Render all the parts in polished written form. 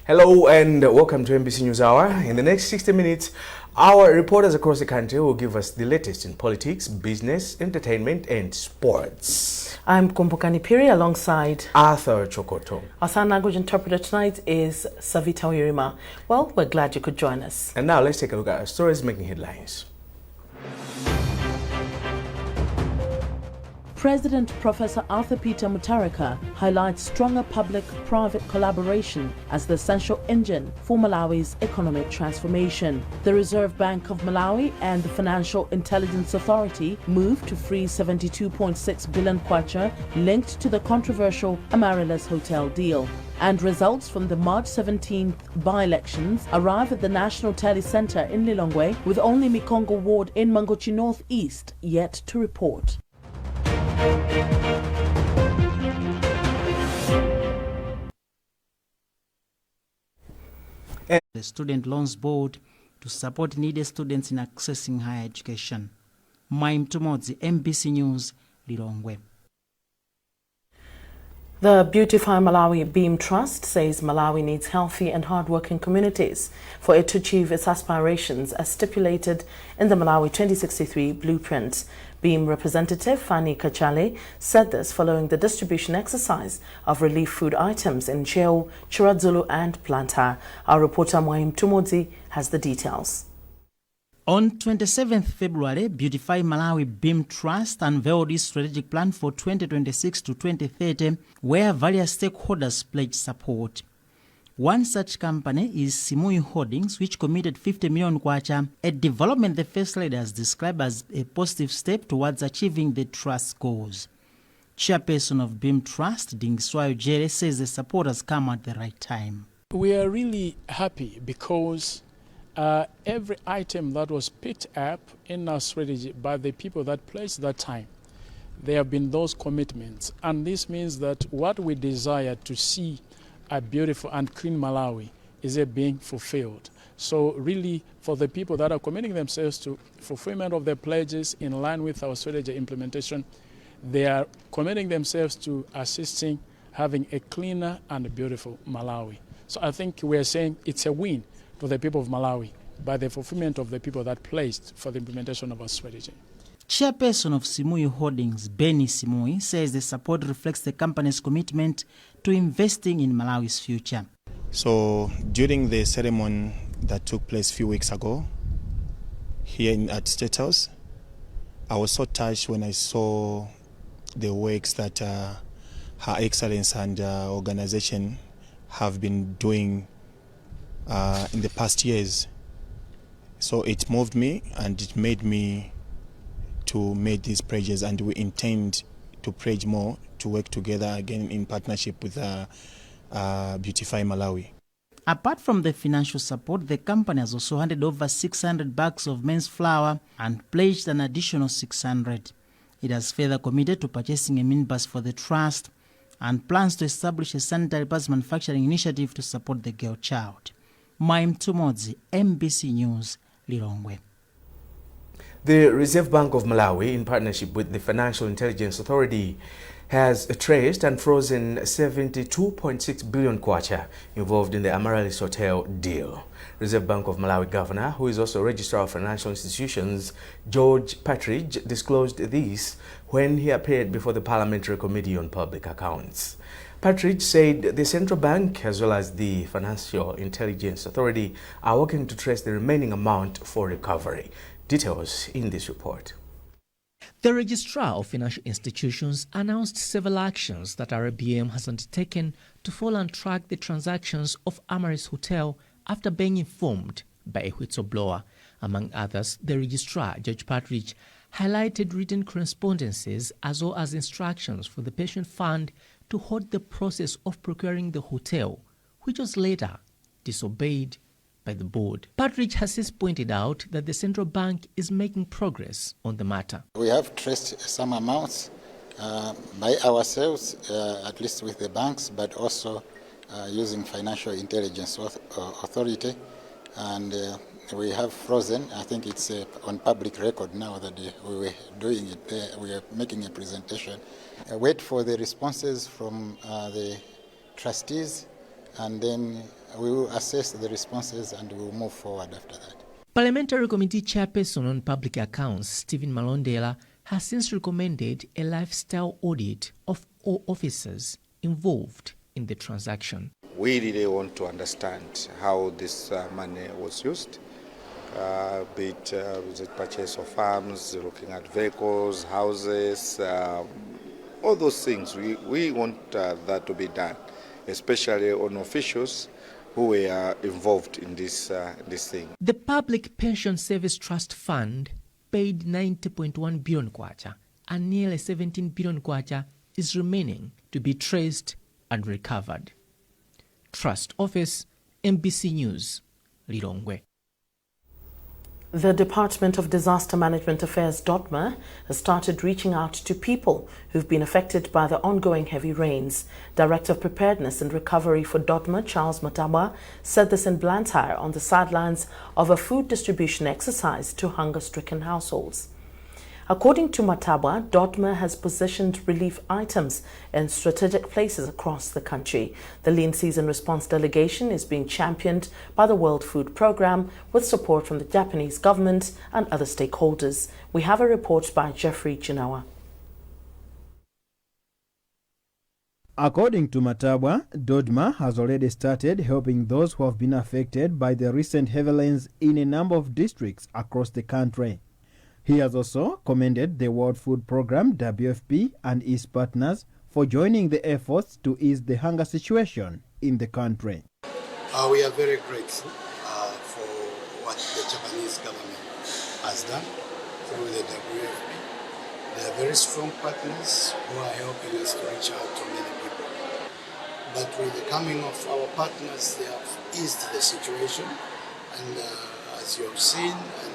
Hello and welcome to NBC News Hour. In the next 60 minutes, our reporters across the country will give us the latest in politics, business, entertainment and sports. I'm Kumbukani Piri alongside Arthur Chokoto. Our sign language interpreter tonight is Savita Uyirima. Well, we're glad you could join us. And now let's take a look at our stories making headlines. President Professor Arthur Peter Mutharika highlights stronger public-private collaboration as the essential engine for Malawi's economic transformation. The Reserve Bank of Malawi and the Financial Intelligence Authority moved to freeze 72.6 billion kwacha linked to the controversial Amaryllis Hotel deal. And results from the March 17th by-elections arrive at the National Tele Centre in Lilongwe, with only Mikongo Ward in Mangochi North East yet to report. The Student Loans Board to support needy students in accessing higher education. Maim Tumodzi, NBC News, Lilongwe. The Beautify Malawi Beam Trust says Malawi needs healthy and hard-working communities for it to achieve its aspirations as stipulated in the Malawi 2063 Blueprint. Beam representative Fanny Kachale said this following the distribution exercise of relief food items in Cheo, Chiradzulu and Planta. Our reporter Maim Tumodzi has the details. On 27th February, Beautify Malawi Beam Trust unveiled its strategic plan for 2026 to 2030, where various stakeholders pledged support. One such company is Simui Holdings, which committed 50 million kwacha, a development the first lady has described as a positive step towards achieving the trust goals. Chairperson of Beam Trust, Dingiswayo Jere, says the support has come at the right time. We are really happy because every item that was picked up in our strategy by the people that pledged that time, there have been those commitments. And this means that what we desire to see a beautiful and clean Malawi is being fulfilled. So really, for the people that are committing themselves to fulfillment of their pledges in line with our strategy implementation, they are committing themselves to assisting having a cleaner and beautiful Malawi. So I think we are saying it's a win for the people of Malawi by the fulfillment of the people that pledged for the implementation of our strategy. Chairperson of Simui Holdings, Benny Simui, says the support reflects the company's commitment to investing in Malawi's future. So during the ceremony that took place a few weeks ago here at State House, I was so touched when I saw the works that Her Excellence and organization have been doing in the past years. So it moved me and it made me to make these pledges, and we intend to pledge more to work together again in partnership with Beautify Malawi. Apart from the financial support, the company has also handed over 600 bags of men's flour and pledged an additional 600. It has further committed to purchasing a minibus for the trust and plans to establish a sanitary pads manufacturing initiative to support the girl child. Maim Tumodzi, NBC News, Lilongwe. The Reserve Bank of Malawi, in partnership with the Financial Intelligence Authority, has traced and frozen 72.6 billion kwacha involved in the Amaryllis Hotel deal. Reserve Bank of Malawi Governor, who is also Registrar of Financial Institutions, George Partridge, disclosed this when he appeared before the Parliamentary Committee on Public Accounts. Partridge said the Central Bank, as well as the Financial Intelligence Authority, are working to trace the remaining amount for recovery. Details in this report. The Registrar of Financial Institutions announced several actions that RBM has undertaken to follow and track the transactions of Amaryllis Hotel after being informed by a whistleblower. Among others, the Registrar, George Partridge, highlighted written correspondences as well as instructions for the pension fund to halt the process of procuring the hotel, which was later disobeyed by the board. Partridge has since pointed out that the central bank is making progress on the matter. We have traced some amounts by ourselves, at least with the banks, but also using Financial Intelligence Authority, and we have frozen. I think it's on public record now that we were doing it there. We are making a presentation. Wait for the responses from the trustees and then we will assess the responses and we will move forward after that. Parliamentary Committee Chairperson on Public Accounts, Stephen Malondela, has since recommended a lifestyle audit of all officers involved in the transaction. We really want to understand how this money was used, be it the purchase of farms, looking at vehicles, houses, all those things. We want that to be done, especially on officials who were involved in this thing. The Public Pension Service Trust Fund paid 90.1 billion kwacha, and nearly 17 billion kwacha is remaining to be traced and recovered. Trust Office, MBC News, Lilongwe. The Department of Disaster Management Affairs, DOTMA, has started reaching out to people who've been affected by the ongoing heavy rains. Director of Preparedness and Recovery for DOTMA, Charles Matabwa, said this in Blantyre on the sidelines of a food distribution exercise to hunger-stricken households. According to Matabwa, DOTMA has positioned relief items in strategic places across the country. The lean season response delegation is being championed by the World Food Programme with support from the Japanese government and other stakeholders. We have a report by Jeffrey Chinawa. According to Matabwa, DOTMA has already started helping those who have been affected by the recent heavy rains in a number of districts across the country. He has also commended the World Food Programme, WFP, and its partners for joining the efforts to ease the hunger situation in the country. We are very grateful for what the Japanese government has done through the WFP. They are very strong partners who are helping us to reach out to many people. But with the coming of our partners, they have eased the situation. And as you have seen, and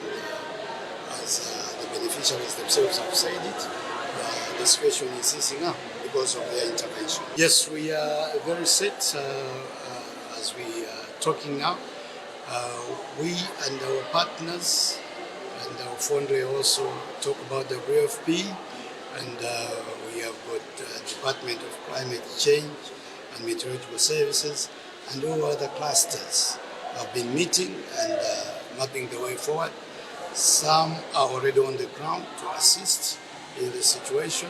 as the beneficiaries themselves have said it, the situation is easing up because of their intervention. Yes, we are very set as we are talking now. We and our partners and our founder also talk about WFP, and we have got Department of Climate Change and Meteorological Services and all other clusters have been meeting and mapping the way forward. Some are already on the ground to assist in the situation,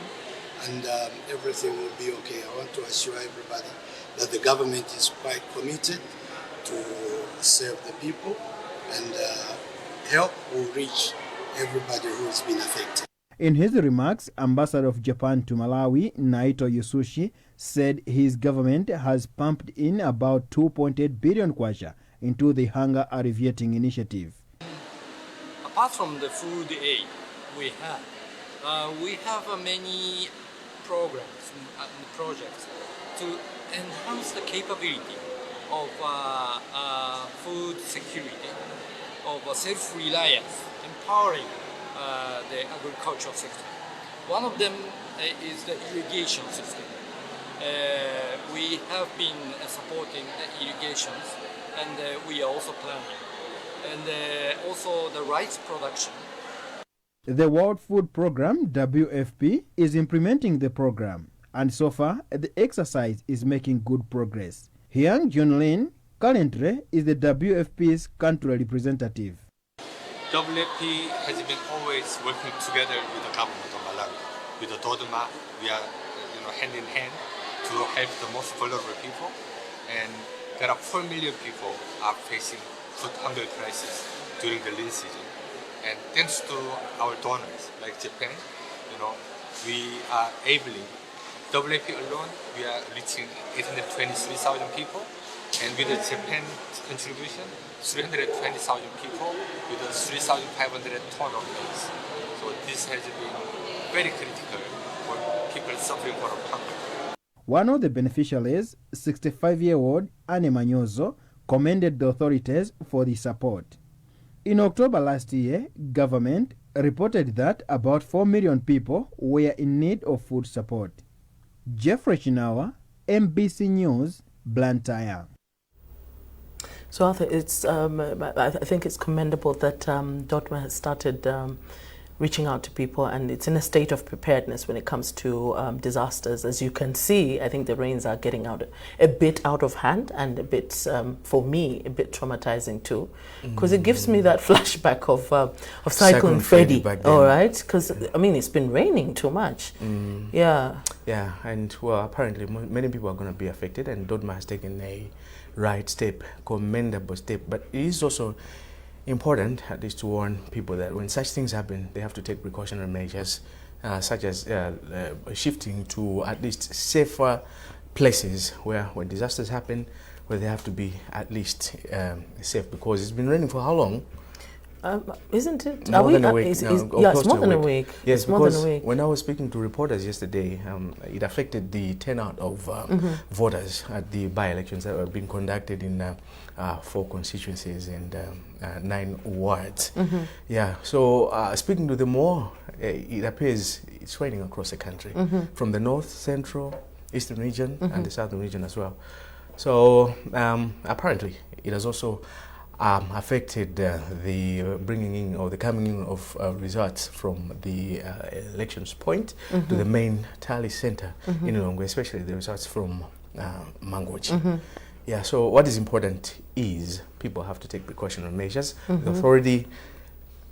and everything will be okay. I want to assure everybody that the government is quite committed to serve the people, and help will reach everybody who has been affected. In his remarks, Ambassador of Japan to Malawi, Naito Yusushi, said his government has pumped in about 2.8 billion kwacha into the hunger alleviating initiative. Apart from the food aid we have many programs and projects to enhance the capability of food security, of self-reliance, empowering the agricultural sector. One of them is the irrigation system. We have been supporting the irrigations, and we are also planning. And also the rice production. The World Food Programme, WFP, is implementing the program, and so far the exercise is making good progress. Hyang Junlin currently is the WFP's country representative. WFP has been always working together with the government of Malawi. With the DOTMA, we are hand in hand to help the most vulnerable people, and there are 4 million people are facing food hunger crisis during the lean season. And thanks to our donors like Japan, we are enabling WFP alone. We are reaching 823,000 people, and with the Japan contribution, 320,000 people with 3,500 tons of maize. So this has been very critical for people suffering from hunger. One of the beneficiaries, 65-year-old Anne Manyozo, commended the authorities for the support. In October last year, government reported that about 4 million people were in need of food support. Jeffrey Chinawa, MBC News, Blantyre. So Arthur, it's I think it's commendable that DOTMA has started reaching out to people, and it's in a state of preparedness when it comes to disasters. As you can see, I think the rains are getting a bit out of hand, and a bit, for me, a bit traumatizing too, because it gives me that flashback of Cyclone Freddy. All right, because I mean it's been raining too much. Yeah. Yeah, and well, apparently many people are going to be affected, and Dodma has taken a right step, commendable step, but it is also important, at least, to warn people that when such things happen, they have to take precautionary measures, such as shifting to at least safer places where when disasters happen, where they have to be at least safe, because it's been raining for how long? Isn't it? More than a week. Yeah, it's more than a week. Yes, it's more than a week. When I was speaking to reporters yesterday, it affected the turnout of voters at the by-elections that were being conducted in 4 constituencies and 9 wards. Yeah, so speaking to them more, it appears it's raining across the country, from the north, central, eastern region, and the southern region as well. So apparently it has also affected the bringing in or the coming in of results from the elections point to the main tally center in Lilongwe, especially the results from Mangochi. Yeah, so what is important is people have to take precautionary measures. The authority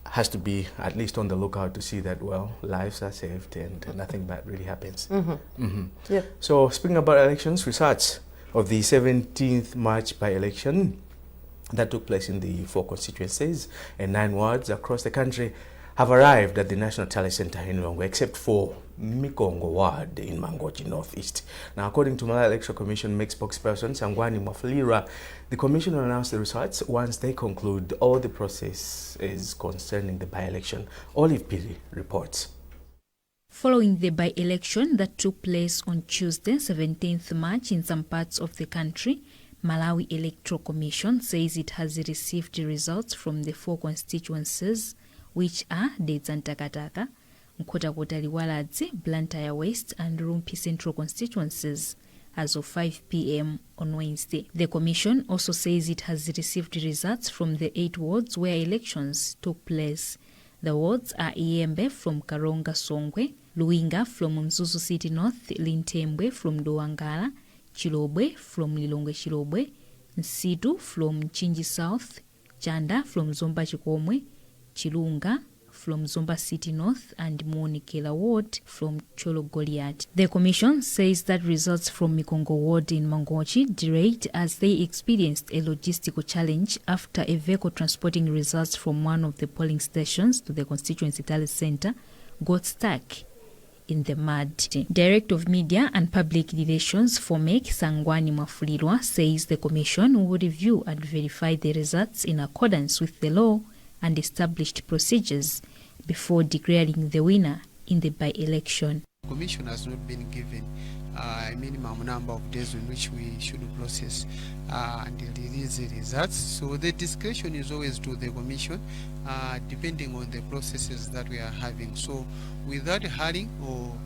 has to be at least on the lookout to see that, well, lives are saved and nothing bad really happens. Yeah. So speaking about elections, results of the 17th March by-election that took place in the 4 constituencies and 9 wards across the country have arrived at the National Tally Center in Lilongwe, except for Mikongo Ward in Mangochi Northeast. Now, according to Malawi Electoral Commission MIC spokesperson Tamvani the commission will announce the results once they conclude all the processes concerning the by-election. Olive Piri reports. Following the by-election that took place on Tuesday, 17th March in some parts of the country, Malawi Electoral Commission says it has received the results from the 4 constituencies, which are Dedza-Ntakataka, Nkhotakota-Liwaladzi, Blantyre West and Rumpi Central constituencies as of 5 p.m. on Wednesday. The Commission also says it has received results from the 8 wards where elections took place. The wards are Iyembe from Karonga Songwe, Luinga from Mzuzu City North, Lintembwe from Dowangala, Chilobwe from Lilongwe Chilobwe, Nsitu from Chinji South, Chanda from Zomba Chikomwe, Chilunga from Zomba City North and Monikela Ward from Cholo Goliath. The Commission says that results from Mikongo Ward in Mangochi delayed as they experienced a logistical challenge after a vehicle transporting results from one of the polling stations to the constituency tally center got stuck in the mud. Director of Media and Public Relations for MEC, Sangwani Mwafulirwa, says the Commission will review and verify the results in accordance with the law and established procedures before declaring the winner in the by-election. The Commission has not been given a minimum number of days in which we should process and release the results. So the discretion is always to the Commission, depending on the processes that we are having. So without hurrying or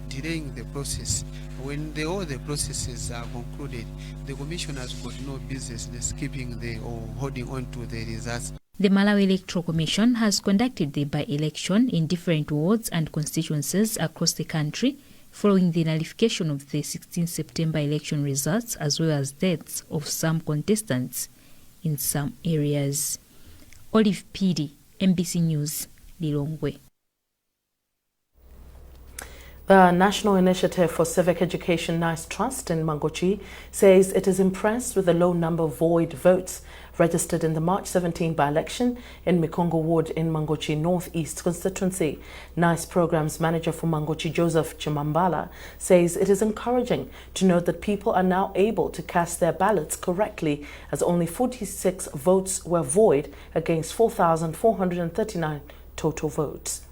delaying the process, when all the processes are concluded, the Commission has got no business in skipping or holding on to the results. The Malawi Electoral Commission has conducted the by-election in different wards and constituencies across the country, following the nullification of the 16 September election results as well as deaths of some contestants in some areas. Olive Piri, MBC News, Lilongwe. The National Initiative for Civic Education NICE Trust in Mangochi says it is impressed with the low number of void votes registered in the March 17 by-election in Mikongo Ward in Mangochi Northeast constituency. NICE Programs Manager for Mangochi, Joseph Chimambala, says it is encouraging to note that people are now able to cast their ballots correctly, as only 46 votes were void against 4,439 total votes.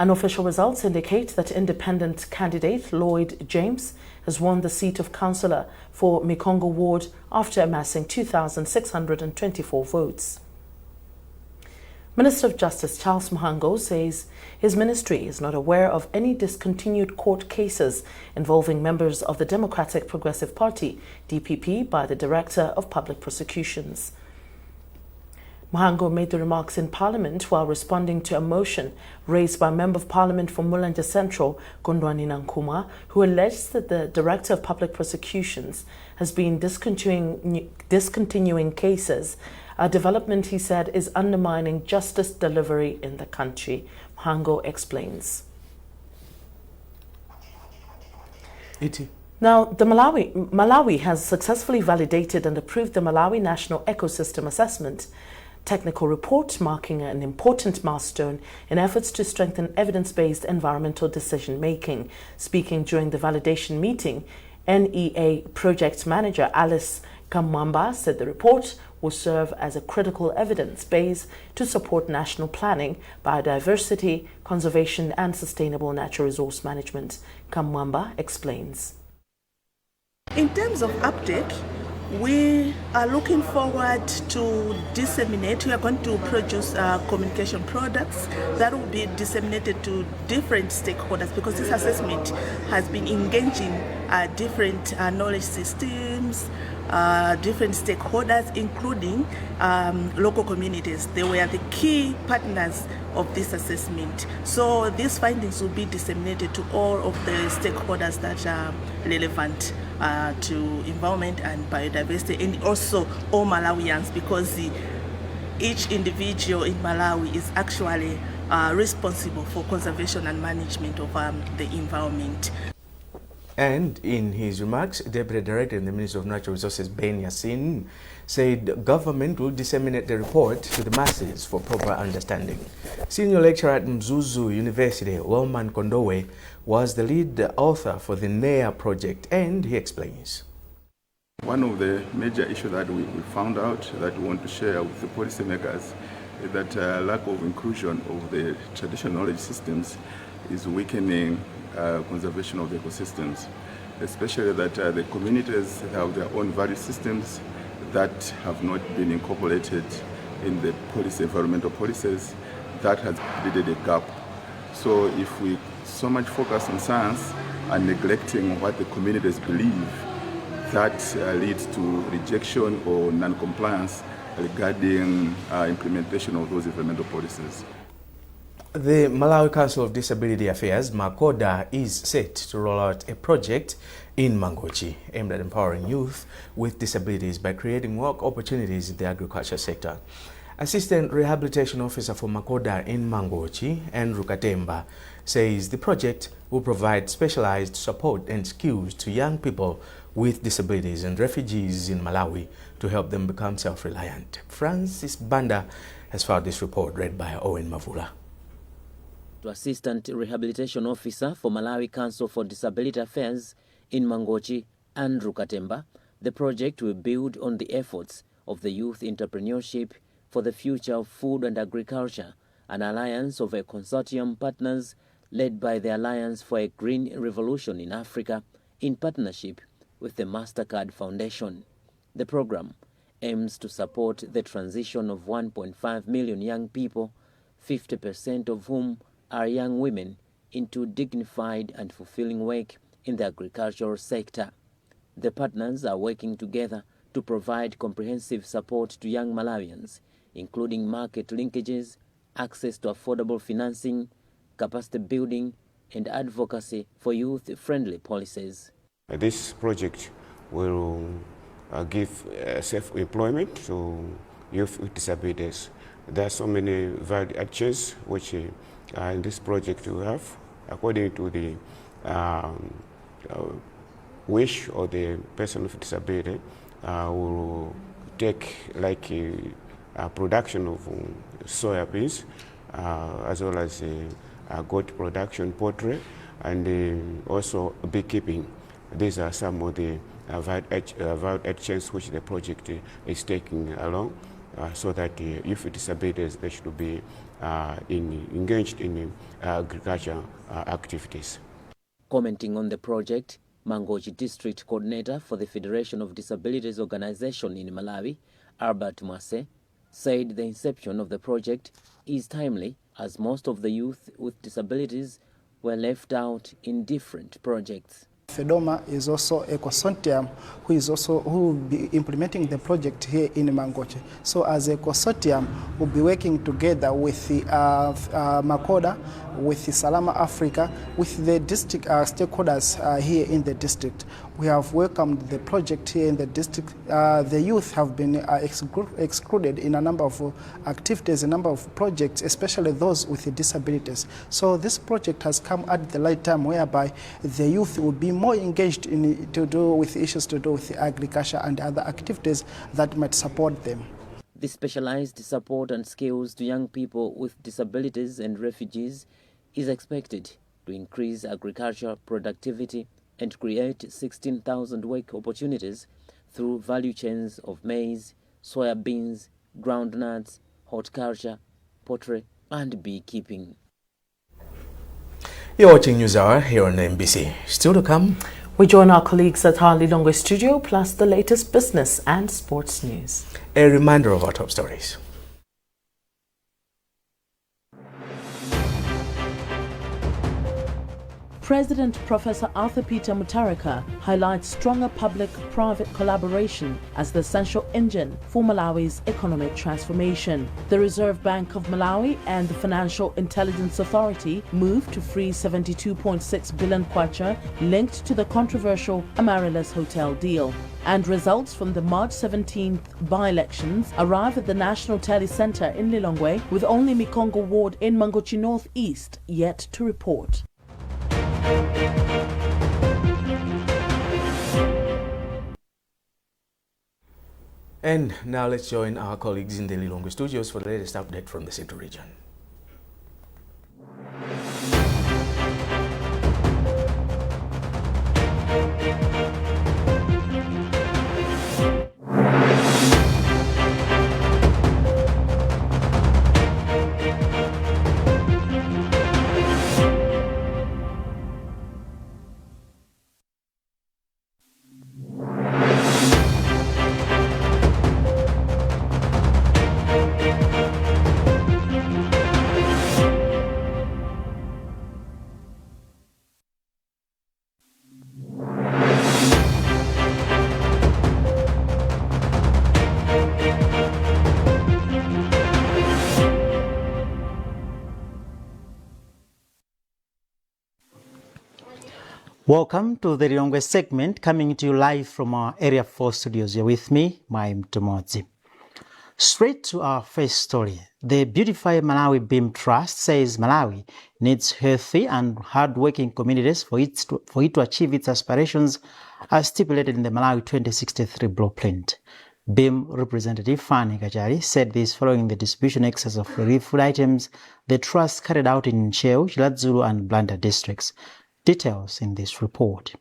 Unofficial results indicate that independent candidate Lloyd James has won the seat of councillor for Mikongo Ward after amassing 2,624 votes. Minister of Justice Charles Muhango says his ministry is not aware of any discontinued court cases involving members of the Democratic Progressive Party, DPP, by the Director of Public Prosecutions. Mhango made the remarks in Parliament while responding to a motion raised by Member of Parliament for Mulanje Central, Gondwani Nankuma, who alleged that the Director of Public Prosecutions has been discontinuing cases, a development he said is undermining justice delivery in the country. Mhango explains. Now, Malawi has successfully validated and approved the Malawi National Ecosystem Assessment technical report, marking an important milestone in efforts to strengthen evidence-based environmental decision-making. Speaking during the validation meeting, NEA Project Manager Alice Kamwamba said the report will serve as a critical evidence base to support national planning, biodiversity, conservation and sustainable natural resource management. Kamwamba explains. In terms of update, we are looking forward to disseminate. We are going to produce communication products that will be disseminated to different stakeholders, because this assessment has been engaging different knowledge systems, different stakeholders, including local communities. They were the key partners of this assessment. So these findings will be disseminated to all of the stakeholders that are relevant to environment and biodiversity, and also all Malawians, because each individual in Malawi is actually responsible for conservation and management of the environment. And in his remarks, Deputy Director in the Ministry of Natural Resources, Ben Yassin, said government will disseminate the report to the masses for proper understanding. Senior lecturer at Mzuzu University, Wellman Kondowe, was the lead author for the NEA project, and he explains. One of the major issues that we found out that we want to share with the policymakers is that lack of inclusion of the traditional knowledge systems is weakening conservation of the ecosystems, especially that the communities have their own value systems that have not been incorporated in the environmental policies. That has created a gap. So if we so much focus on science and neglecting what the communities believe, that leads to rejection or non-compliance regarding implementation of those environmental policies. The Malawi Council of Disability Affairs, MACODA, is set to roll out a project in Mangochi aimed at empowering youth with disabilities by creating work opportunities in the agriculture sector. Assistant Rehabilitation Officer for MACODA in Mangochi, Andrew Katemba, says the project will provide specialized support and skills to young people with disabilities and refugees in Malawi to help them become self-reliant. Francis Banda has filed this report, read by Owen Mavula. To Assistant Rehabilitation Officer for Malawi Council for Disability Affairs in Mangochi, Andrew Katemba, the project will build on the efforts of the Youth Entrepreneurship for the Future of Food and Agriculture, an alliance of a consortium partners led by the Alliance for a Green Revolution in Africa in partnership with the MasterCard Foundation. The program aims to support the transition of 1.5 million young people, 50% of whom are young women, into dignified and fulfilling work in the agricultural sector. The partners are working together to provide comprehensive support to young Malawians, including market linkages, access to affordable financing, capacity building, and advocacy for youth-friendly policies. This project will give safe employment to youth with disabilities. There are so many valid actions which in this project we have, according to the wish of the person with disability, will take like production of soya beans, as well as goat production, poultry, and also beekeeping. These are some of the valid actions which the project is taking along, so that youth with disabilities, they should be engaged in agriculture activities. Commenting on the project, Mangochi District Coordinator for the Federation of Disabilities Organization in Malawi, Albert Mwase, said the inception of the project is timely, as most of the youth with disabilities were left out in different projects. FEDOMA is also a consortium who will be implementing the project here in Mangochi. So as a consortium, we'll be working together with the Makoda, with the Salama Africa, with the district stakeholders here in the district. We have welcomed the project here in the district. The youth have been excluded in a number of activities, a number of projects, especially those with disabilities. So this project has come at the right time, whereby the youth will be more engaged to do with issues to do with agriculture and other activities that might support them. The specialized support and skills to young people with disabilities and refugees is expected to increase agricultural productivity and create 16,000 work opportunities through value chains of maize, soya beans, groundnuts, horticulture, poultry, and beekeeping. You're watching News Hour here on NBC. Still to come, we join our colleagues at our Lilongwe studio, plus the latest business and sports news. A reminder of our top stories. President Professor Arthur Peter Mutharika highlights stronger public-private collaboration as the essential engine for Malawi's economic transformation. The Reserve Bank of Malawi and the Financial Intelligence Authority moved to freeze 72.6 billion kwacha linked to the controversial Amaryllis Hotel deal. And results from the March 17th by-elections arrive at the National Tally Centre in Lilongwe, with only Mikongo Ward in Mangochi North East yet to report. And now let's join our colleagues in the Lilongwe studios for the latest update from the Central region. Welcome to the Lilongwe segment, coming to you live from our Area 4 studios. You're with me, Maim Tomozi. Straight to our first story. The Beautify Malawi Beam Trust says Malawi needs healthy and hard-working communities for it to achieve its aspirations as stipulated in the Malawi 2063 blueprint. Beam representative Fanny Kachari said this following the distribution exercise of relief food items the trust carried out in Ncheu, Chiladzulu and Blanda districts. Details in this report.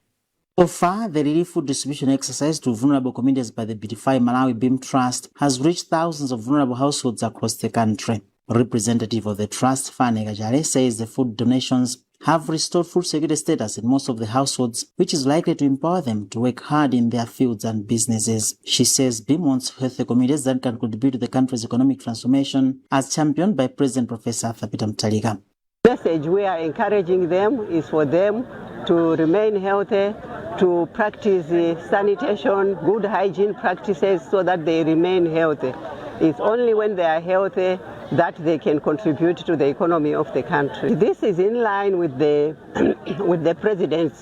So far, the relief food distribution exercise to vulnerable communities by the Beautify Malawi Beam Trust has reached thousands of vulnerable households across the country. A representative of the trust, Fanny Kachari, says the food donations have restored food security status in most of the households, which is likely to empower them to work hard in their fields and businesses. She says Beam wants healthy communities that can contribute to the country's economic transformation, as championed by President Professor Arthur Peter Mutharika. The message we are encouraging them is for them to remain healthy, to practice sanitation, good hygiene practices so that they remain healthy. It's only when they are healthy that they can contribute to the economy of the country. This is in line with the with the president's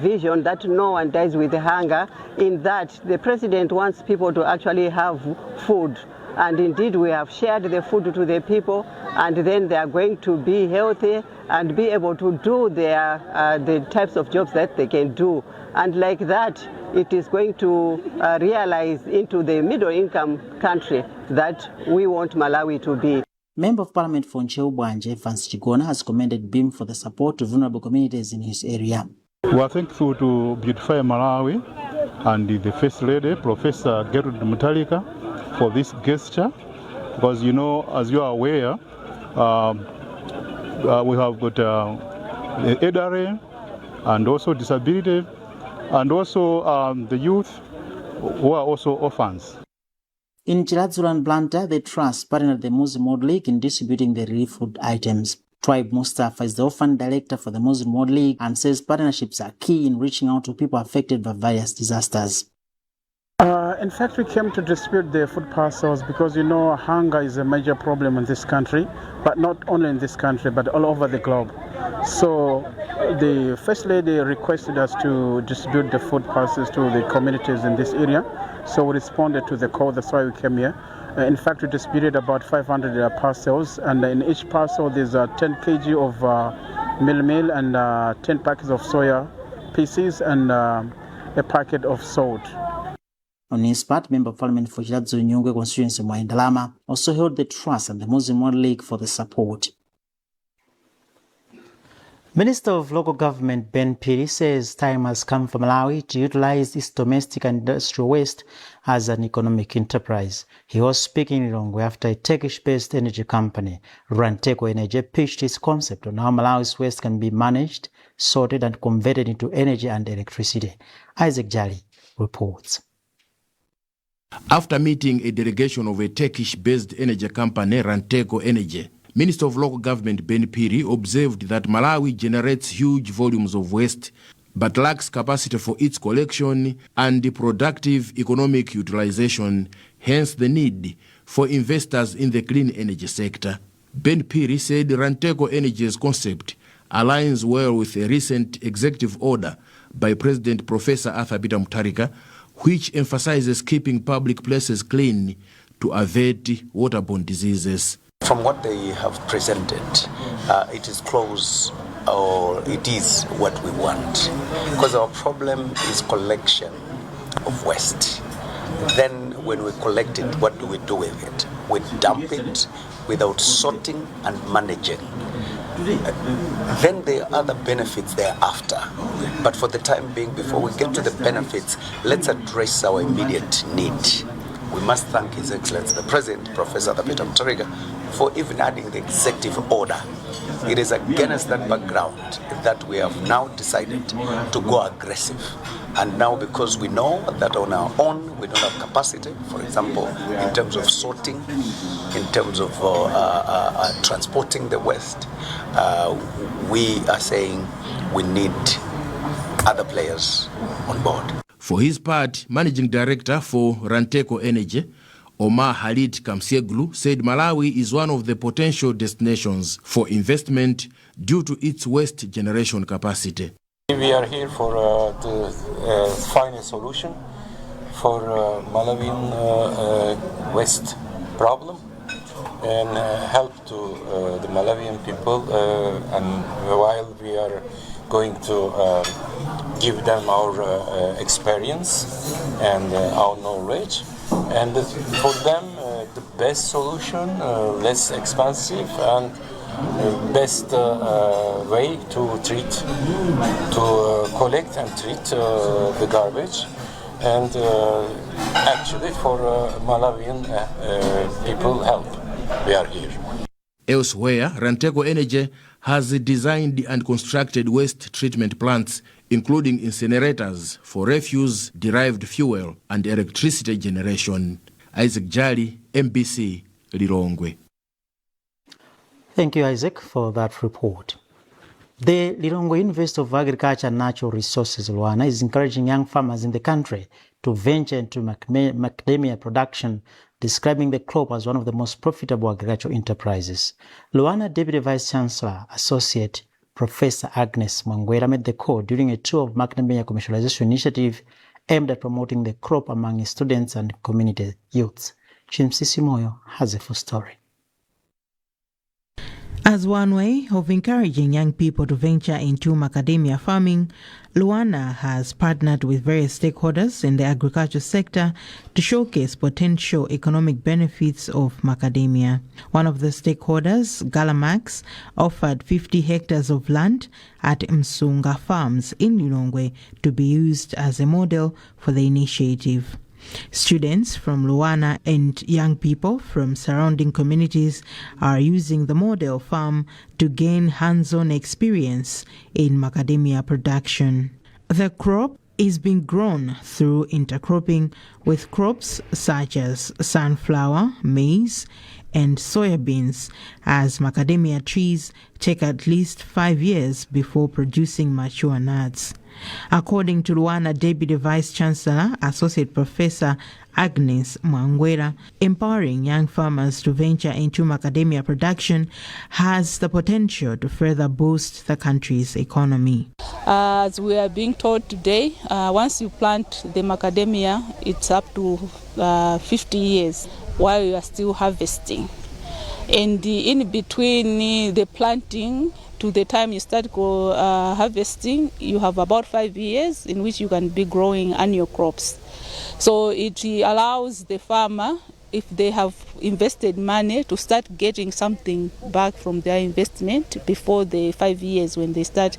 vision that no one dies with hunger, in that the president wants people to actually have food. And indeed, we have shared the food to the people, and then they are going to be healthy and be able to do the types of jobs that they can do. And like that, it is going to realize into the middle-income country that we want Malawi to be. Member of Parliament for Ncheu Bwanje, Vance Chigona, has commended Beam for the support to vulnerable communities in his area. We are thankful to Beautify Malawi and the First Lady, Professor Gertrude Mutharika, for this gesture, because you know, as you are aware, we have got the elderly and also disability, and also the youth who are also orphans. In Chiladzulu and Blanta, the trust partnered the Muslim World League in distributing the relief food items. Tribe Mustafa is the orphan director for the Muslim World League and says partnerships are key in reaching out to people affected by various disasters. In fact, we came to distribute the food parcels because, hunger is a major problem in this country, but not only in this country, but all over the globe. So the First Lady requested us to distribute the food parcels to the communities in this area. So we responded to the call, that's why we came here. In fact, we distributed about 500 parcels, and in each parcel there's 10 kg of meal and 10 packets of soya pieces and a packet of salt. On his part, Member of Parliament for Chiladzo Nyungwe constituency Mwandalama also held the trust and the Muslim World League for the support. Minister of Local Government Ben Piri says time has come for Malawi to utilize its domestic and industrial waste as an economic enterprise. He was speaking in Lilongwe after a Turkish-based energy company, Ranteko Energy, pitched its concept on how Malawi's waste can be managed, sorted and converted into energy and electricity. Isaac Jali reports. After meeting a delegation of a Turkish-based energy company, Ranteko Energy, Minister of Local Government Ben Piri observed that Malawi generates huge volumes of waste but lacks capacity for its collection and productive economic utilization, hence the need for investors in the clean energy sector. Ben Piri said Ranteko Energy's concept aligns well with a recent executive order by President Professor Peter Mutharika, which emphasizes keeping public places clean to avert waterborne diseases. From what they have presented, it is close, or it is what we want. Because our problem is collection of waste. Then when we collect it, what do we do with it? We dump it without sorting and managing. Then there are other benefits thereafter. But for the time being, before we get to the benefits, let's address our immediate need. We must thank His Excellency the President, Professor Peter Mutharika, for even adding the executive order. It is against that background that we have now decided to go aggressive. And now, because we know that on our own we don't have capacity, for example, in terms of sorting, in terms of transporting the waste, we are saying we need other players on board. For his part, Managing Director for Ranteko Energy, Omar Halit Kamsieglu, said Malawi is one of the potential destinations for investment due to its waste generation capacity. We are here for to find a solution for Malawian waste problem and help to the Malawian people, and while we are going to give them our experience and our knowledge, and for them the best solution, less expensive and best way to treat, to collect and treat the garbage, and actually for Malawian people help. We are here. Elsewhere, Ranteko Energy has designed and constructed waste treatment plants, including incinerators for refuse-derived fuel and electricity generation. Isaac Jali, MBC, Lilongwe. Thank you, Isaac, for that report. The Lilongwe University of Agriculture and Natural Resources, Luana, is encouraging young farmers in the country to venture into macadamia production, describing the crop as one of the most profitable agricultural enterprises. Luana Deputy Vice Chancellor, Associate Professor Agnes Mwangwera made the call during a tour of macadamia commercialization initiative aimed at promoting the crop among students and community youths. Chimsisi Moyo has a full story. As one way of encouraging young people to venture into macadamia farming, Luana has partnered with various stakeholders in the agriculture sector to showcase potential economic benefits of macadamia. One of the stakeholders, Galamax, offered 50 hectares of land at Msunga Farms in Lilongwe to be used as a model for the initiative. Students from Luana and young people from surrounding communities are using the model farm to gain hands-on experience in macadamia production. The crop is being grown through intercropping with crops such as sunflower, maize, and soybeans, as macadamia trees take at least 5 years before producing mature nuts. According to Luana Deputy Vice Chancellor, Associate Professor Agnes Mwangwera, empowering young farmers to venture into macadamia production has the potential to further boost the country's economy. As we are being told today, once you plant the macadamia, it's up to 50 years while you are still harvesting. And in between the planting to the time you start harvesting, you have about 5 years in which you can be growing annual crops. So it allows the farmer, if they have invested money, to start getting something back from their investment before the 5 years when they start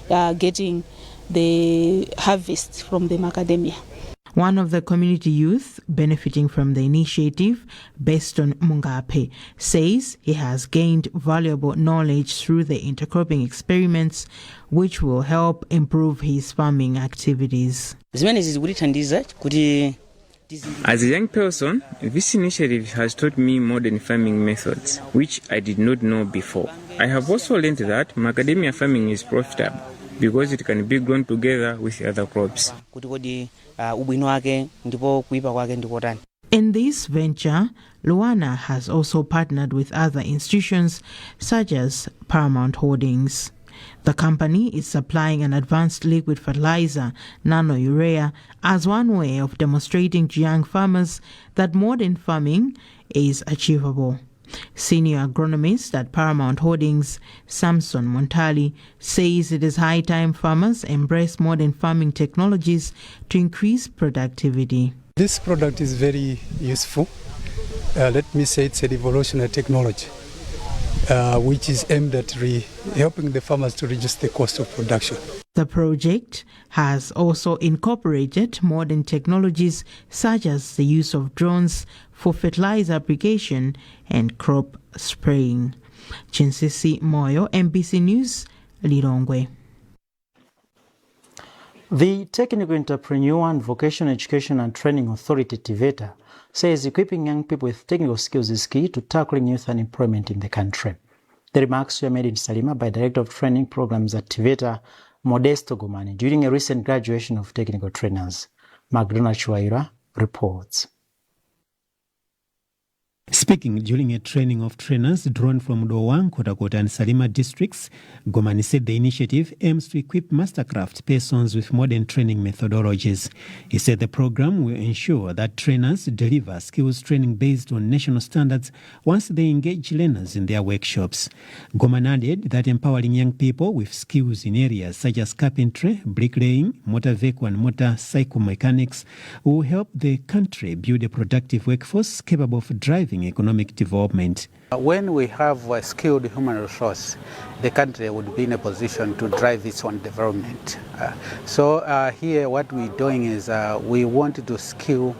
getting the harvest from the macadamia. One of the community youth benefiting from the initiative, Beston Mungape, says he has gained valuable knowledge through the intercropping experiments, which will help improve his farming activities. As a young person, this initiative has taught me modern farming methods, which I did not know before. I have also learned that macadamia farming is profitable because it can be grown together with other crops. In this venture, Luana has also partnered with other institutions such as Paramount Holdings. The company is supplying an advanced liquid fertilizer, nano-urea, as one way of demonstrating to young farmers that modern farming is achievable. Senior agronomist at Paramount Holdings, Samson Montali, says it is high time farmers embrace modern farming technologies to increase productivity. This product is very useful. Let me say it's a revolutionary technology, which is aimed at helping the farmers to reduce the cost of production. The project has also incorporated modern technologies such as the use of drones for fertilizer application and crop spraying. Chinsisi Moyo, MBC News, Lilongwe. The Technical Entrepreneur and Vocational Education and Training Authority, TVETA, says equipping young people with technical skills is key to tackling youth unemployment in the country. The remarks were made in Salima by Director of Training Programs at TVETA, Modesto Gomani, during a recent graduation of technical trainers. Magdalena Chuaira reports. Speaking during a training of trainers drawn from Dowang, Kotakota and Salima districts, Gomani said the initiative aims to equip mastercraft persons with modern training methodologies. He said the program will ensure that trainers deliver skills training based on national standards once they engage learners in their workshops. Gomani added that empowering young people with skills in areas such as carpentry, bricklaying, motor vehicle and motorcycle mechanics will help the country build a productive workforce capable of driving economic development. When we have a skilled human resource, the country would be in a position to drive its own development. Here what we're doing is we want to skill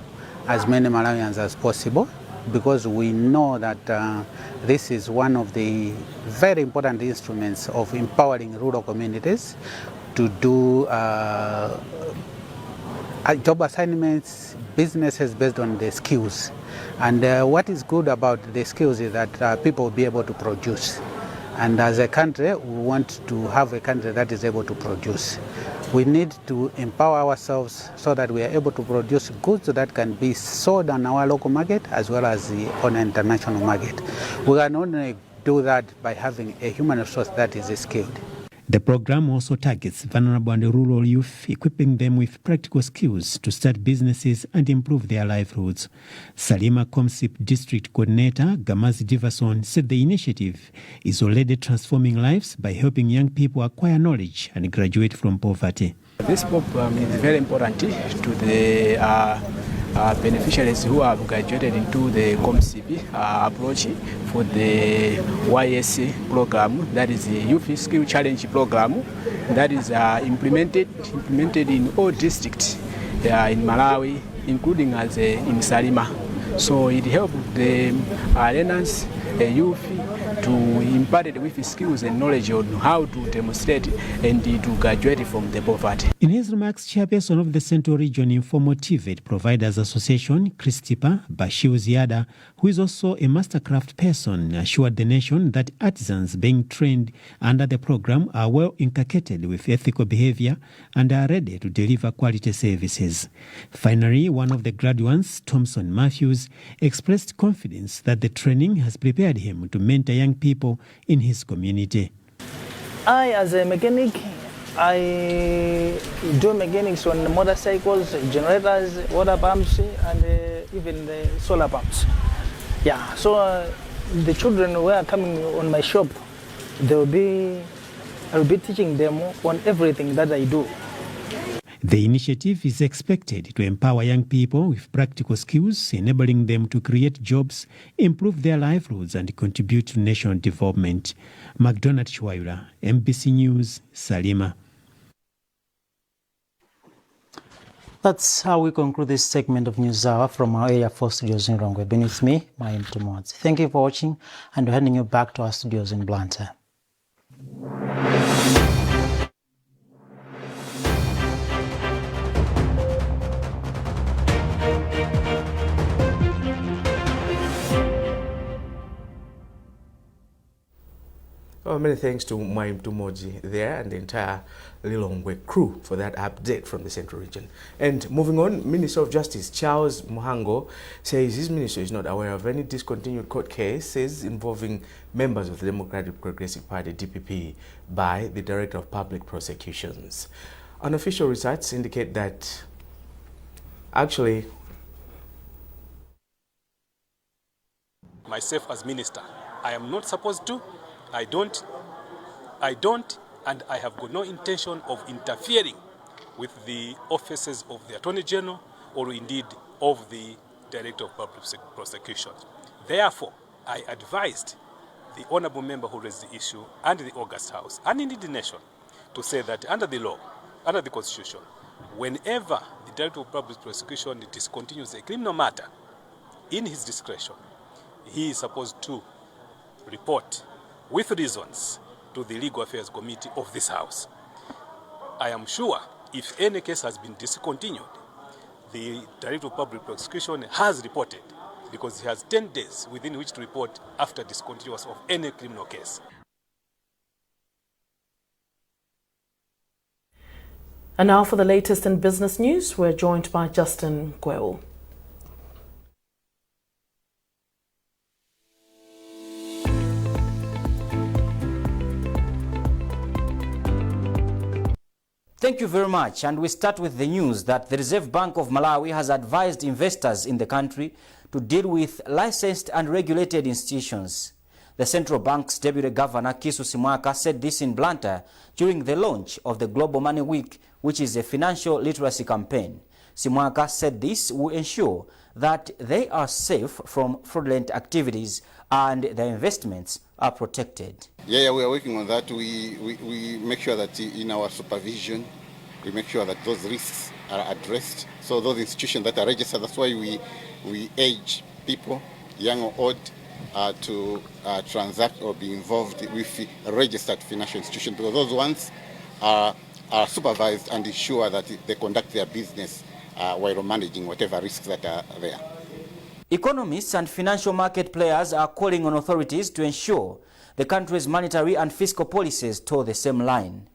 as many Malawians as possible, because we know that this is one of the very important instruments of empowering rural communities to do job assignments, businesses based on the skills. And what is good about the skills is that people will be able to produce. And as a country, we want to have a country that is able to produce. We need to empower ourselves so that we are able to produce goods that can be sold on our local market as well as on an international market. We can only do that by having a human resource that is skilled. The program also targets vulnerable and rural youth, equipping them with practical skills to start businesses and improve their livelihoods. Salima Komsip District Coordinator Gamazi Diverson said the initiative is already transforming lives by helping young people acquire knowledge and graduate from poverty. This program is very important to the beneficiaries who have graduated into the COMCP approach for the YSC program, that is the Youth Skill Challenge program, that is implemented in all districts in Malawi, including in Salima. So it helps the learners, the youth, to impart it with skills and knowledge on how to demonstrate and to graduate from the poverty. In his remarks, Chairperson of the Central Region Informal TVET Providers Association, Christopher Bashir Ziada, who is also a mastercraft person, assured the nation that artisans being trained under the program are well inculcated with ethical behavior and are ready to deliver quality services. Finally, one of the graduates, Thompson Matthews, expressed confidence that the training has prepared him to mentor young people in his community. I, as a mechanic, I do mechanics on motorcycles, generators, water pumps, and even the solar pumps. Yeah, so the children who are coming on my shop, I'll be teaching them on everything that I do. The initiative is expected to empower young people with practical skills, enabling them to create jobs, improve their livelihoods, and contribute to national development. McDonald Chwaira, MBC News, Salima. That's how we conclude this segment of News Hour from our Area 4 studios in Rongwe. Been with me, Mayim Tumods. Thank you for watching, and we're handing you back to our studios in Blantyre. Well, many thanks to Mayim Tumoji there and the entire Lilongwe crew for that update from the Central Region. And moving on, Minister of Justice Charles Muhango says his ministry is not aware of any discontinued court cases involving members of the Democratic Progressive Party DPP by the Director of Public Prosecutions. Unofficial results indicate that actually myself as minister, I am not supposed to. I don't, and I have got no intention of interfering with the offices of the Attorney General or indeed of the Director of Public Prosecutions. Therefore, I advised the Honourable Member who raised the issue and the August House and indeed the nation to say that under the law, under the Constitution, whenever the Director of Public Prosecution discontinues a criminal matter in his discretion, he is supposed to report with reasons to the Legal Affairs Committee of this House. I am sure if any case has been discontinued, the Director of Public Prosecution has reported, because he has 10 days within which to report after discontinuance of any criminal case. And now for the latest in business news, we're joined by Justin Gwell. Thank you very much, and we start with the news that the Reserve Bank of Malawi has advised investors in the country to deal with licensed and regulated institutions. The central bank's deputy governor, Kisu Simwaka, said this in Blantyre during the launch of the Global Money Week, which is a financial literacy campaign. Simwaka said this will ensure that they are safe from fraudulent activities and their investments are protected. Yeah, we are working on that. We make sure that in our supervision, we make sure that those risks are addressed. So those institutions that are registered, that's why we urge people, young or old, to transact or be involved with a registered financial institution, because those ones are supervised and ensure that they conduct their business while managing whatever risks that are there. Economists and financial market players are calling on authorities to ensure the country's monetary and fiscal policies toe the same line.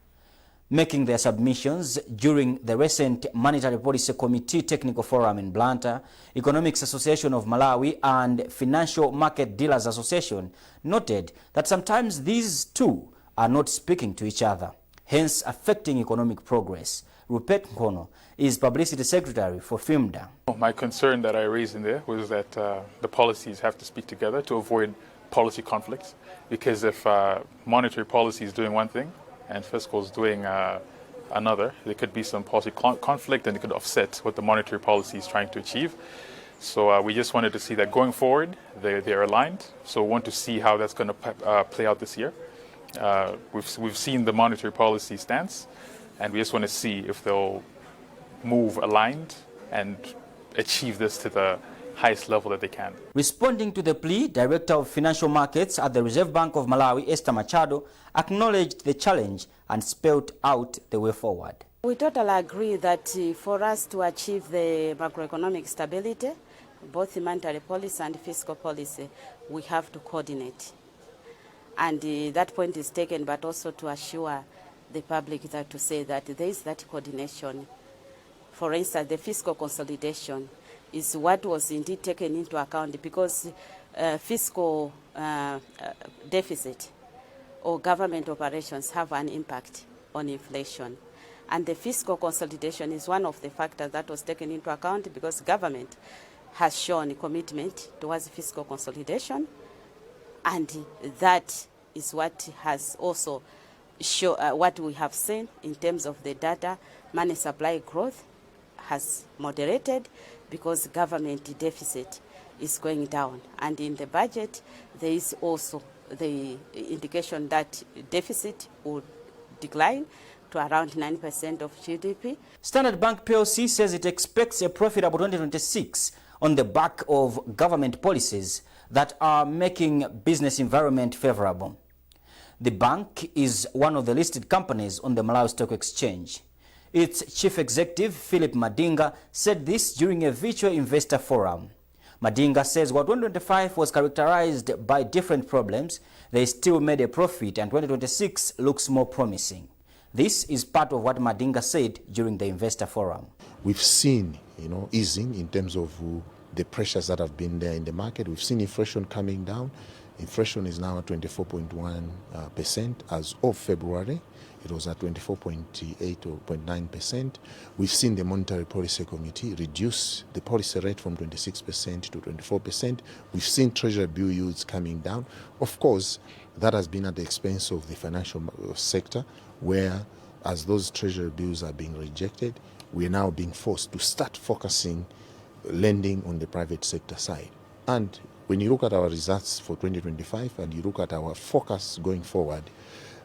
Making their submissions during the recent Monetary Policy Committee Technical Forum in Blantyre, Economics Association of Malawi and Financial Market Dealers Association noted that sometimes these two are not speaking to each other, hence affecting economic progress. Rupert Nkono is Publicity Secretary for FIMDA. My concern that I raised in there was that the policies have to speak together to avoid policy conflicts, because if monetary policy is doing one thing and fiscal is doing another, there could be some policy conflict and it could offset what the monetary policy is trying to achieve. So we just wanted to see that going forward, they're aligned. So we want to see how that's going to play out this year. We've seen the monetary policy stance, and we just want to see if they'll move aligned and achieve this to the highest level that they can. Responding to the plea, Director of Financial Markets at the Reserve Bank of Malawi, Esther Machado, acknowledged the challenge and spelled out the way forward. We totally agree that for us to achieve the macroeconomic stability, both the monetary policy and fiscal policy, we have to coordinate. And that point is taken, but also to assure the public that to say that there is that coordination. For instance, the fiscal consolidation is what was indeed taken into account, because fiscal deficit or government operations have an impact on inflation. And the fiscal consolidation is one of the factors that was taken into account, because government has shown commitment towards fiscal consolidation, and that is what has also what we have seen in terms of the data. Money supply growth has moderated because government deficit is going down, and in the budget there is also the indication that deficit would decline to around 9% of GDP. Standard Bank PLC says it expects a profitable 2026 on the back of government policies that are making business environment favorable. The bank is one of the listed companies on the Malawi Stock Exchange. Its chief executive, Philip Madinga, said this during a virtual investor forum. Madinga says while 2025 was characterized by different problems, they still made a profit, and 2026 looks more promising. This is part of what Madinga said during the investor forum. We've seen, easing in terms of the pressures that have been there in the market. We've seen inflation coming down. Inflation is now at 24.1% as of February. It was at 24.8 or 0.9%. We've seen the Monetary Policy Committee reduce the policy rate from 26% to 24%. We've seen Treasury bill yields coming down. Of course, that has been at the expense of the financial sector, where as those Treasury bills are being rejected, we are now being forced to start focusing lending on the private sector side. And when you look at our results for 2025 and you look at our focus going forward,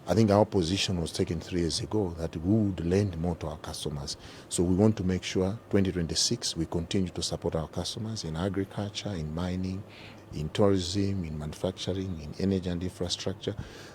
I think our position was taken 3 years ago that we would lend more to our customers. So we want to make sure 2026 we continue to support our customers in agriculture, in mining, in tourism, in manufacturing, in energy and infrastructure,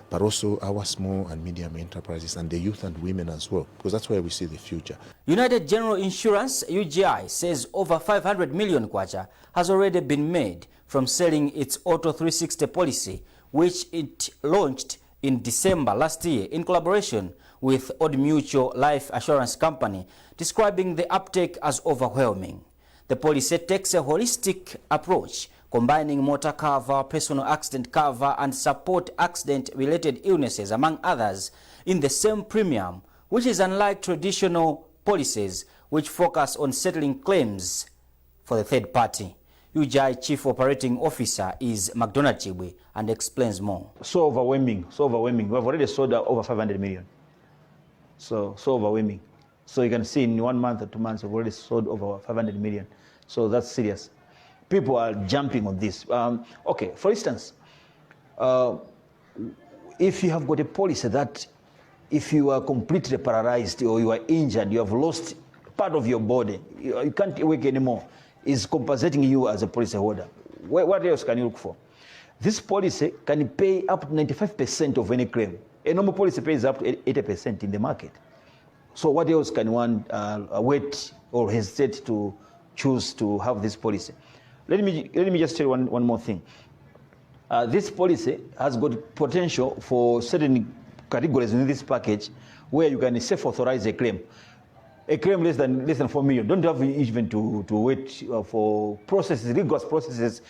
but also our small and medium enterprises and the youth and women as well, because that's where we see the future. United General Insurance, UGI, says over 500 million kwacha has already been made from selling its Auto 360 policy, which it launched in December last year in collaboration with Old Mutual Life Assurance Company, describing the uptake as overwhelming. The policy takes a holistic approach, combining motor cover, personal accident cover, and support accident-related illnesses, among others, in the same premium, which is unlike traditional policies which focus on settling claims for the third party. UGI Chief Operating Officer is McDonald Chibwe and explains more. So overwhelming. We have already sold over 500 million. So overwhelming. So you can see in 1 month or 2 months, we've already sold over 500 million. So that's serious. People are jumping on this. Okay, for instance, if you have got a policy that if you are completely paralyzed or you are injured, you have lost part of your body, you can't work anymore, is compensating you as a policy holder. What else can you look for? This policy can pay up to 95% of any claim. A normal policy pays up to 80% in the market. So what else can one wait or hesitate to choose to have this policy? Let me just tell you one more thing. This policy has got potential for certain categories in this package where you can self-authorize a claim. A claim less than 4 million. Don't have even to wait for processes, rigorous processes,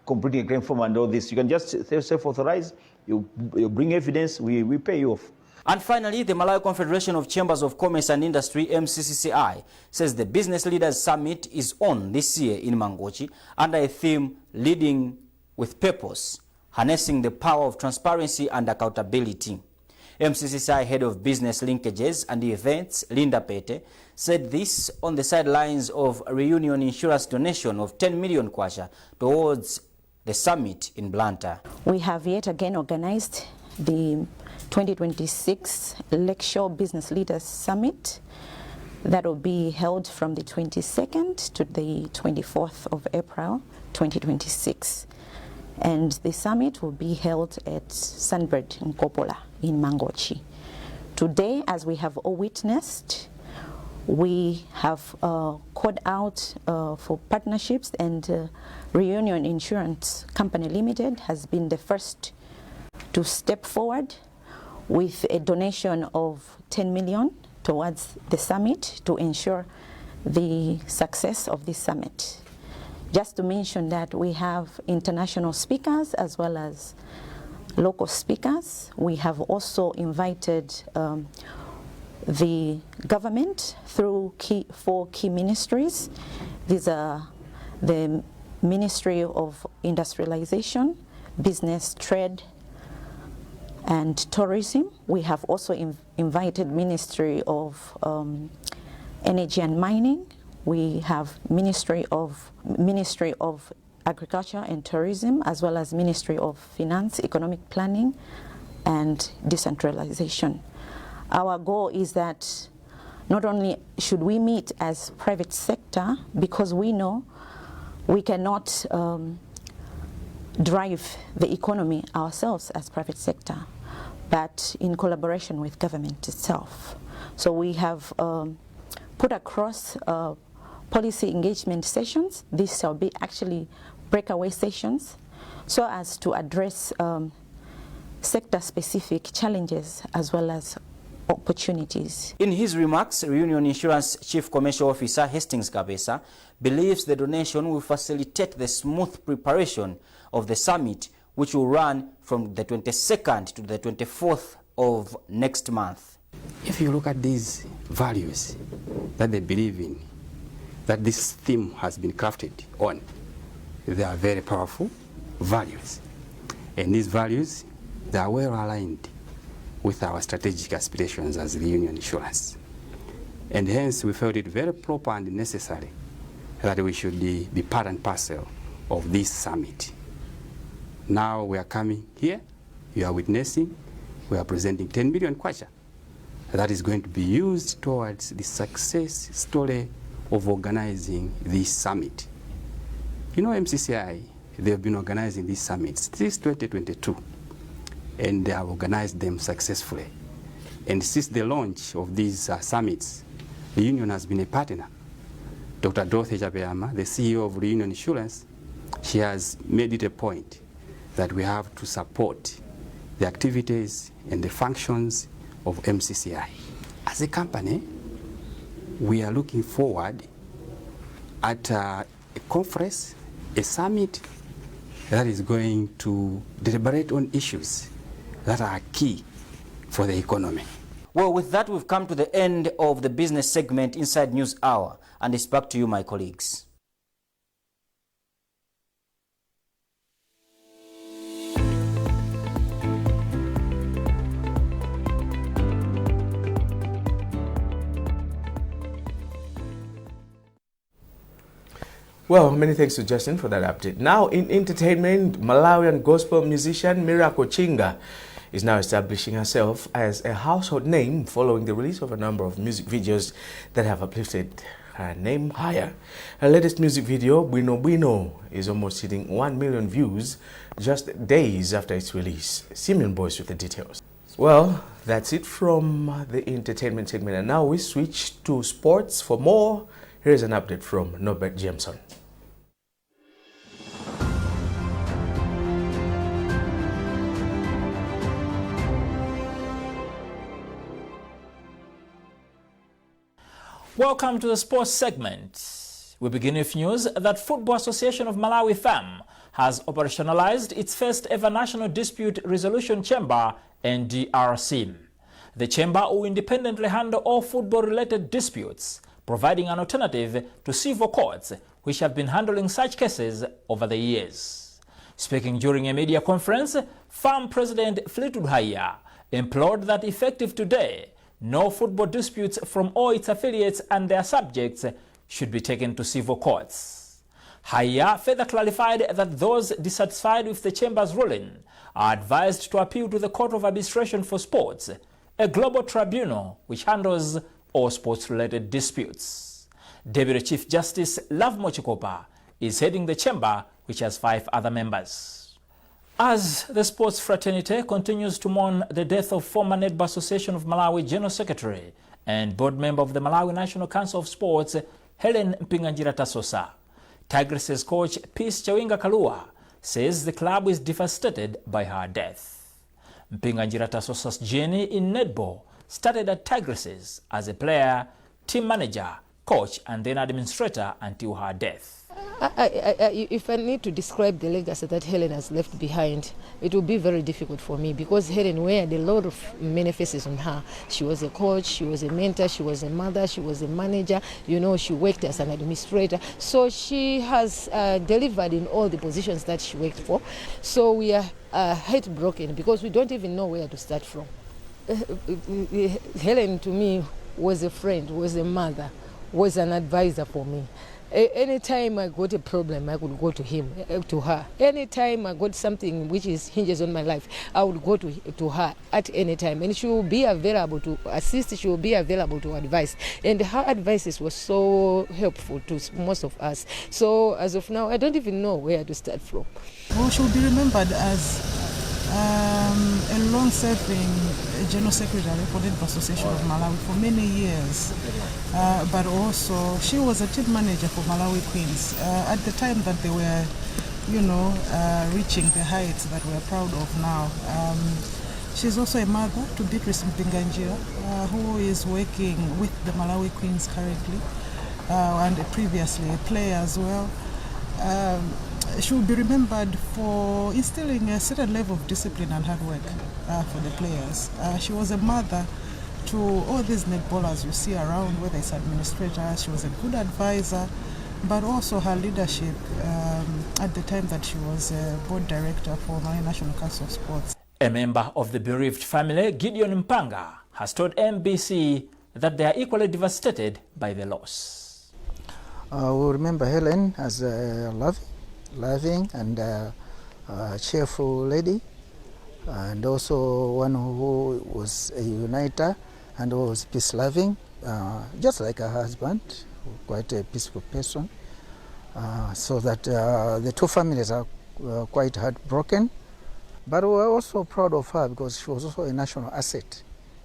completing a claim form and all this. You can just self-authorize, you bring evidence, we pay you off. And finally, the Malawi Confederation of Chambers of Commerce and Industry, MCCCI, says the Business Leaders Summit is on this year in Mangochi under a theme, Leading with Purpose, harnessing the power of transparency and accountability. MCCCI Head of Business Linkages and Events, Linda Pete, said this on the sidelines of a reunion insurance donation of 10 million kwacha towards the summit in Blantyre. We have yet again organized the 2026 Lakeshore Business Leaders Summit that will be held from the 22nd to the 24th of April 2026. And the summit will be held at Sunbird Nkopola in Mangochi. Today, as we have all witnessed, we have called out for partnerships, and Reunion Insurance Company Limited has been the first to step forward with a donation of 10 million towards the summit to ensure the success of this summit. Just to mention that we have international speakers as well as local speakers. We have also invited the government through four key ministries. These are the Ministry of Industrialization, Business, Trade, and Tourism. We have also invited Ministry of Energy and Mining. We have Ministry of Agriculture and Tourism, as well as Ministry of Finance, Economic Planning, and Decentralization. Our goal is that not only should we meet as private sector, because we know we cannot drive the economy ourselves as private sector, but in collaboration with government itself. So we have put across policy engagement sessions. These shall be actually breakaway sessions, so as to address sector-specific challenges as well as opportunities. In his remarks, Reunion Insurance Chief Commercial Officer Hastings Kabesa believes the donation will facilitate the smooth preparation of the summit, which will run from the 22nd to the 24th of next month. If you look at these values that they believe in, that this theme has been crafted on, they are very powerful values. And these values, they are well aligned with our strategic aspirations as Reunion Insurance. And hence we felt it very proper and necessary that we should be part and parcel of this summit. Now we are coming here, you are witnessing, we are presenting 10 million kwacha. That is going to be used towards the success story of organizing this summit. You know, MCCI, they have been organizing these summits since 2022, and they have organized them successfully. And since the launch of these summits, the union has been a partner. Dr. Dorothy Jabeyama, the CEO of Reunion Insurance, she has made it a point that we have to support the activities and the functions of MCCI. As a company, we are looking forward at a conference, a summit that is going to deliberate on issues that are key for the economy. Well, with that, we've come to the end of the business segment inside News Hour, and it's back to you, my colleagues. Well, many thanks to Justin for that update. Now, in entertainment, Malawian gospel musician Miracle Chinga is now establishing herself as a household name following the release of a number of music videos that have uplifted her name higher. Her latest music video, Bwino Bwino, is almost hitting 1 million views just days after its release. Simeon Boyce with the details. Well, that's it from the entertainment segment. And now we switch to sports. For more, here's an update from Norbert Jameson. Welcome to the sports segment. We begin with news that Football Association of Malawi FAM has operationalized its first ever National Dispute Resolution Chamber, NDRC. The chamber will independently handle all football-related disputes, providing an alternative to civil courts, which have been handling such cases over the years. Speaking during a media conference, FAM President Fleetwood Haya implored that effective today, no football disputes from all its affiliates and their subjects should be taken to civil courts. Haya further clarified that those dissatisfied with the chamber's ruling are advised to appeal to the Court of Arbitration for Sports, a global tribunal which handles all sports-related disputes. Deputy Chief Justice Love Mochikopa is heading the chamber, which has 5 other members. As the sports fraternity continues to mourn the death of former Netball Association of Malawi General Secretary and board member of the Malawi National Council of Sports, Helen Mpinganjira Tasosa, Tigresses coach Peace Chawinga Kalua says the club is devastated by her death. Mpinganjira Tasosa's journey in netball started at Tigresses as a player, team manager, coach and then administrator until her death. If I need to describe the legacy that Helen has left behind, it will be very difficult for me because Helen weared a lot of many faces on her. She was a coach, she was a mentor, she was a mother, she was a manager, you know, she worked as an administrator. So she has delivered in all the positions that she worked for. So we are heartbroken because we don't even know where to start from. Helen to me was a friend, was a mother, was an advisor for me. Anytime I got a problem, I would go to him, to her. Anytime I got something which hinges on my life, I would go to her at any time. And she will be available to assist, she will be available to advise. And her advices were so helpful to most of us. So as of now, I don't even know where to start from. Well, she will be remembered as a long-serving General Secretary for the Netball Association of Malawi for many years, but also she was a team manager for Malawi Queens at the time that they were, you know, reaching the heights that we're proud of now. She's also a mother to Beatrice Mpinganjira, who is working with the Malawi Queens currently, and previously a player as well. She will be remembered for instilling a certain level of discipline and hard work for the players. She was a mother to all these netballers you see around, whether it's administrators. She was a good advisor, but also her leadership at the time that she was a board director for Malawi National Council of Sports. A member of the bereaved family, Gideon Mpanga, has told MBC that they are equally devastated by the loss. We remember Helen as a loving and cheerful lady, and also one who was a uniter and who was peace-loving, just like her husband, quite a peaceful person. So that the two families are quite heartbroken, but we are also proud of her because she was also a national asset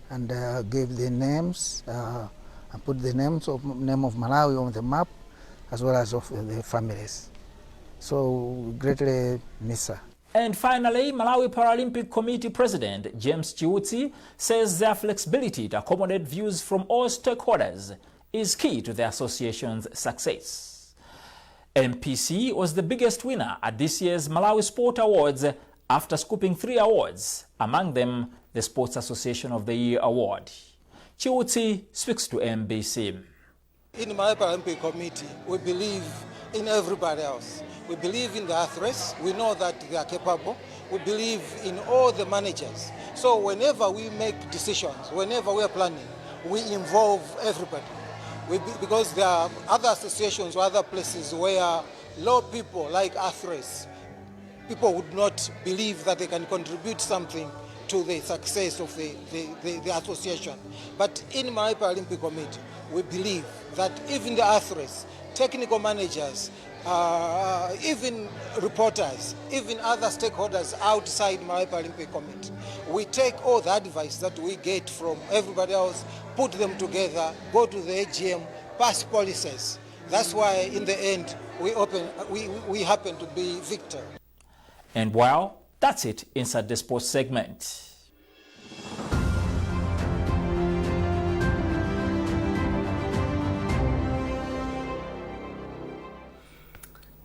and gave the names and put the name of Malawi on the map as well as of the families. So we greatly miss her. And finally, Malawi Paralympic Committee President James Chiwuti says their flexibility to accommodate views from all stakeholders is key to the association's success. MPC was the biggest winner at this year's Malawi Sport Awards after scooping 3 awards, among them the Sports Association of the Year Award. Chiwuti speaks to MBC. In the Malawi Paralympic Committee, we believe in everybody else. We believe in the athletes. We know that they are capable. We believe in all the managers. So whenever we make decisions, whenever we are planning, we involve everybody. Because there are other associations or other places where low people like athletes, people would not believe that they can contribute something to the success of the association. But in Malawi Paralympic Committee, we believe that even the athletes, technical managers, even reporters, even other stakeholders outside Malawi Paralympic Committee, we take all the advice that we get from everybody else, put them together, go to the AGM, pass policies. That's why in the end we happen to be victor. And well, that's it inside the sports segment.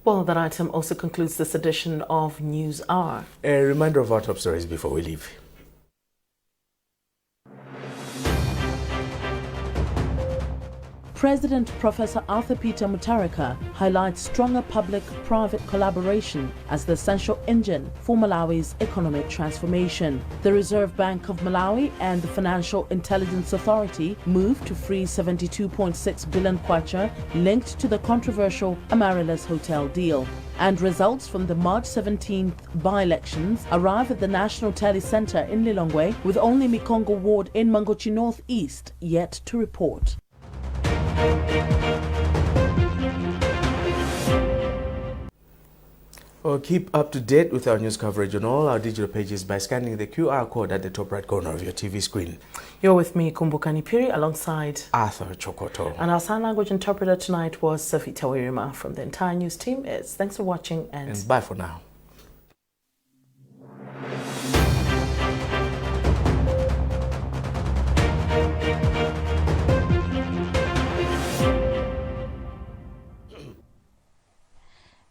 Well, that item also concludes this edition of News Hour. A reminder of our top stories before we leave. President Professor Arthur Peter Mutharika highlights stronger public-private collaboration as the essential engine for Malawi's economic transformation. The Reserve Bank of Malawi and the Financial Intelligence Authority moved to freeze 72.6 billion kwacha linked to the controversial Amaryllis Hotel deal. And results from the March 17th by-elections arrive at the National Tally Centre in Lilongwe, with only Mikongo Ward in Mangochi North East yet to report. Or keep up to date with our news coverage on all our digital pages by scanning the QR code at the top right corner of your TV screen. You're with me, Kumbukani Piri, alongside Arthur Chokoto. And our sign language interpreter tonight was Safita Wirima. From the entire news team, thanks for watching and bye for now.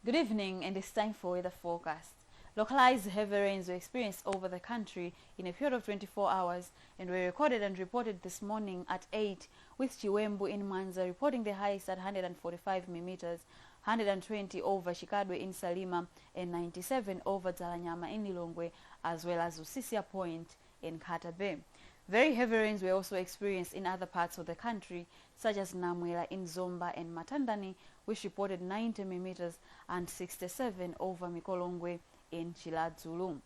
Good evening, and it's time for weather forecast. Localized heavy rains were experienced over the country in a period of 24 hours and were recorded and reported this morning at 8, with Chiwembu in Mwanza reporting the highest at 145 millimeters, 120 over Chikadwe in Salima, and 97 over Dzalanyama in Lilongwe, as well as Usisia Point in Kata Bay. Very heavy rains were also experienced in other parts of the country, such as Namwela in Zomba and Matandani, which reported 90 millimeters and 67 over Mikolongwe in Chiladzulu.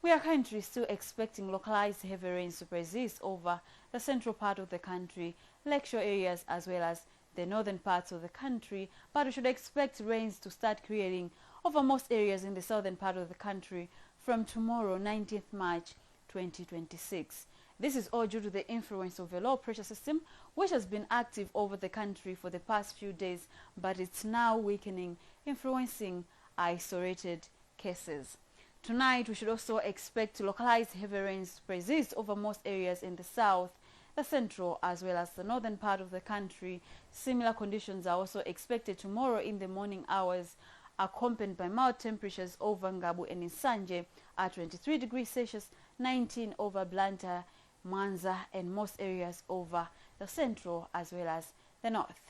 We are currently still expecting localized heavy rains to persist over the central part of the country, lakeshore areas, as well as the northern parts of the country, but we should expect rains to start clearing over most areas in the southern part of the country from tomorrow, 19th March 2026. This is all due to the influence of a low pressure system which has been active over the country for the past few days, but it's now weakening, influencing isolated cases. Tonight, we should also expect localized heavy rains to persist over most areas in the south, the central, as well as the northern part of the country. Similar conditions are also expected tomorrow in the morning hours, accompanied by mild temperatures over Ngabu and Nsanje at 23 degrees Celsius, 19 over Blantyre, Mwanza, and most areas over the central as well as the north.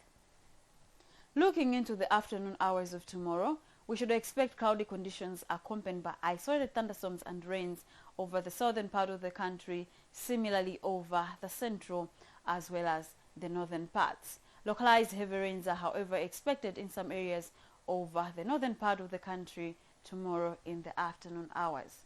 Looking into the afternoon hours of tomorrow, we should expect cloudy conditions accompanied by isolated thunderstorms and rains over the southern part of the country, similarly over the central as well as the northern parts. Localized heavy rains are, however, expected in some areas over the northern part of the country tomorrow in the afternoon hours.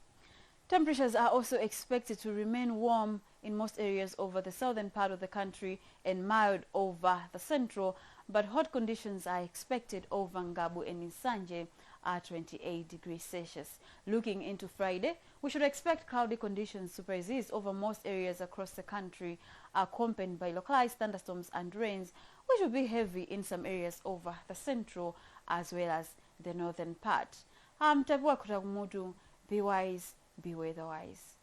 Temperatures are also expected to remain warm in most areas over the southern part of the country and mild over the central, but hot conditions are expected over Ngabu and Nsanje at 28 degrees Celsius. Looking into Friday, we should expect cloudy conditions to persist over most areas across the country, accompanied by localized thunderstorms and rains, which will be heavy in some areas over the central as well as the northern part. I'm Tamvani. Be wise, be weather-wise.